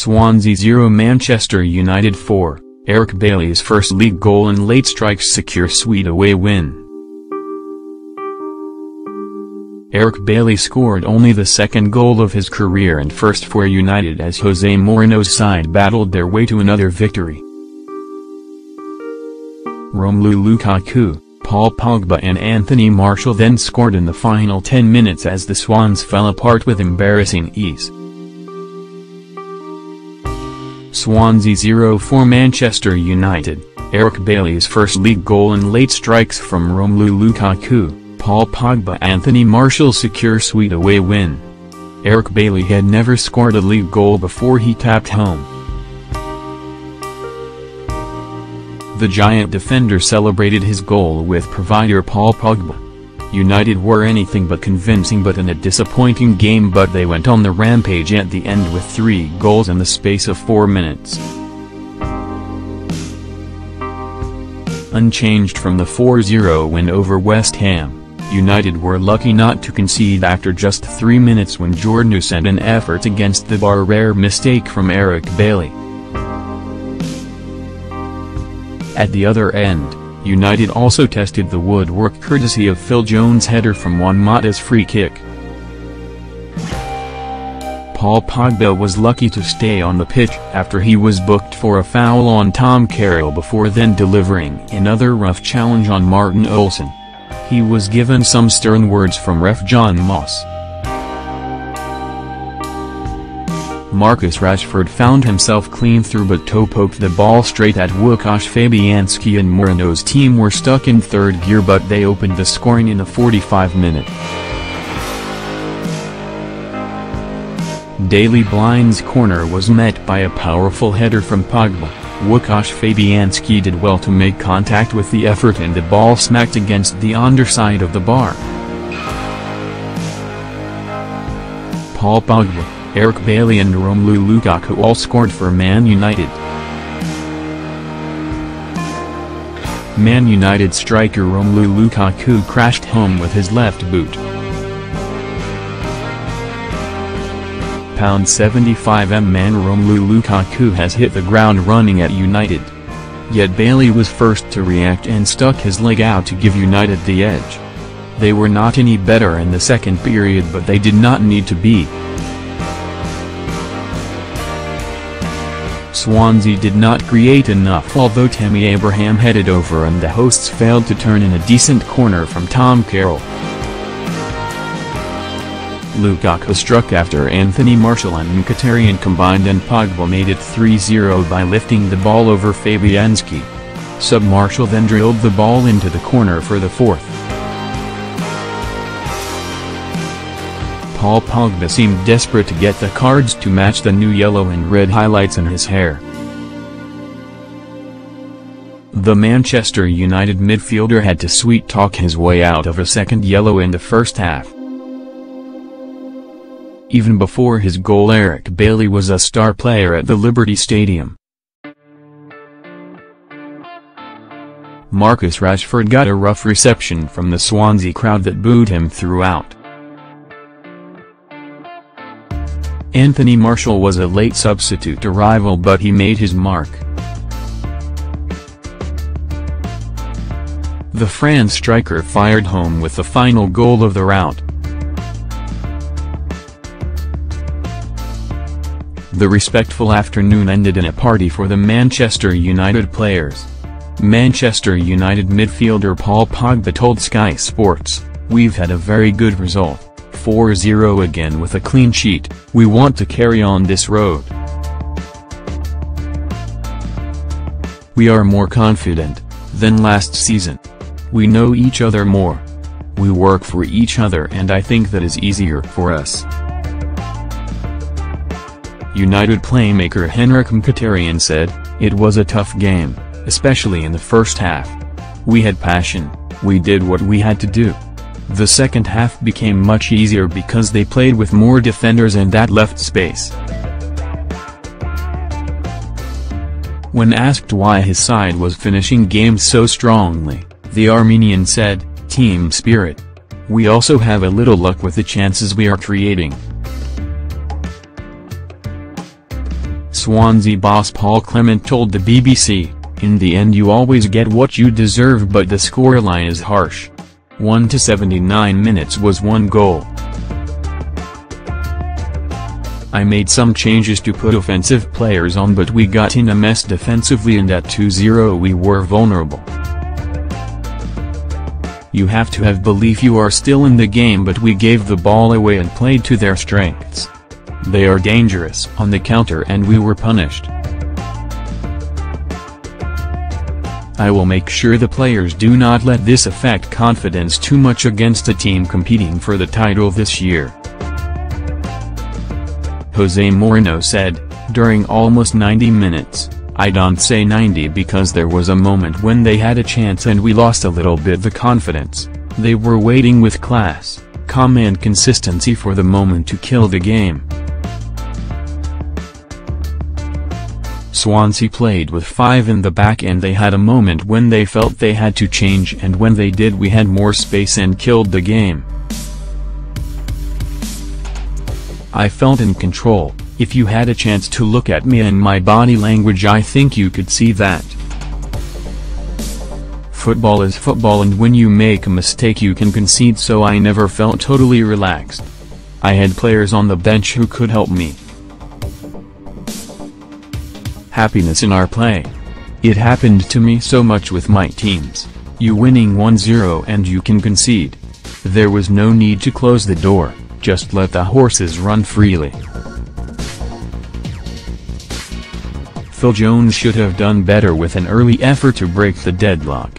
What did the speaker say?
Swansea 0 Manchester United 4, Eric Bailly's first league goal and late strikes secure sweet away win. Eric Bailly scored only the second goal of his career and first for United as Jose Mourinho's side battled their way to another victory. Romelu Lukaku, Paul Pogba and Anthony Martial then scored in the final 10 minutes as the Swans fell apart with embarrassing ease. Swansea 0-4 Manchester United, Eric Bailly's first league goal and late strikes from Romelu Lukaku, Paul Pogba Anthony Martial secure sweet away win. Eric Bailly had never scored a league goal before he tapped home. The giant defender celebrated his goal with provider Paul Pogba. United were anything but convincing but in a disappointing game, but they went on the rampage at the end with 3 goals in the space of 4 minutes. Unchanged from the 4-0 win over West Ham, United were lucky not to concede after just 3 minutes when Jordan sent an effort against the bar, rare mistake from Eric Bailly. At the other end, United also tested the woodwork courtesy of Phil Jones' header from Juan Mata's free kick. Paul Pogba was lucky to stay on the pitch after he was booked for a foul on Tom Carroll before then delivering another rough challenge on Martin Olsen. He was given some stern words from ref John Moss. Marcus Rashford found himself clean through but toe-poked the ball straight at Łukasz Fabianski, and Mourinho's team were stuck in third gear, but they opened the scoring in the 45th minute. Daley Blind's corner was met by a powerful header from Pogba. Łukasz Fabianski did well to make contact with the effort and the ball smacked against the underside of the bar. Paul Pogba, Eric Bailly and Romelu Lukaku all scored for Man United. Man United striker Romelu Lukaku crashed home with his left boot. £75 man Romelu Lukaku has hit the ground running at United. Yet Bailly was first to react and stuck his leg out to give United the edge. They were not any better in the second period, but they did not need to be. Swansea did not create enough, although Tammy Abraham headed over and the hosts failed to turn in a decent corner from Tom Carroll. Lukaku struck after Anthony Martial and Mkhitaryan combined, and Pogba made it 3-0 by lifting the ball over Fabianski. Sub Martial then drilled the ball into the corner for the 4th. Paul Pogba seemed desperate to get the cards to match the new yellow and red highlights in his hair. The Manchester United midfielder had to sweet-talk his way out of a second yellow in the first half. Even before his goal, Eric Bailly was a star player at the Liberty Stadium. Marcus Rashford got a rough reception from the Swansea crowd that booed him throughout. Anthony Martial was a late substitute arrival, but he made his mark. The France striker fired home with the final goal of the rout. The respectful afternoon ended in a party for the Manchester United players. Manchester United midfielder Paul Pogba told Sky Sports, "We've had a very good result, 4-0 again with a clean sheet. We want to carry on this road. We are more confident than last season. We know each other more. We work for each other, and I think that is easier for us." United playmaker Henrik Mkhitaryan said, "It was a tough game, especially in the first half. We had passion, we did what we had to do. The second half became much easier because they played with more defenders and that left space." When asked why his side was finishing games so strongly, the Armenian said, "Team spirit. We also have a little luck with the chances we are creating." Swansea boss Paul Clement told the BBC, "In the end you always get what you deserve, but the scoreline is harsh. 1 to 79 minutes was 1 goal. I made some changes to put offensive players on, but we got in a mess defensively, and at 2-0 we were vulnerable. You have to have belief you are still in the game, but we gave the ball away and played to their strengths. They are dangerous on the counter and we were punished. I will make sure the players do not let this affect confidence too much against a team competing for the title this year." Jose Mourinho said, during almost 90 minutes, "I don't say 90 because there was a moment when they had a chance and we lost a little bit the confidence. They were waiting with class, calm and consistency for the moment to kill the game." Swansea played with 5 in the back and they had a moment when they felt they had to change, and when they did we had more space and killed the game. I felt in control. If you had a chance to look at me and my body language, I think you could see that. Football is football, and when you make a mistake you can concede, so I never felt totally relaxed. I had players on the bench who could help me. Happiness in our play. It happened to me so much with my teams. You winning 1-0 and you can concede. There was no need to close the door, just let the horses run freely. Phil Jones should have done better with an early effort to break the deadlock.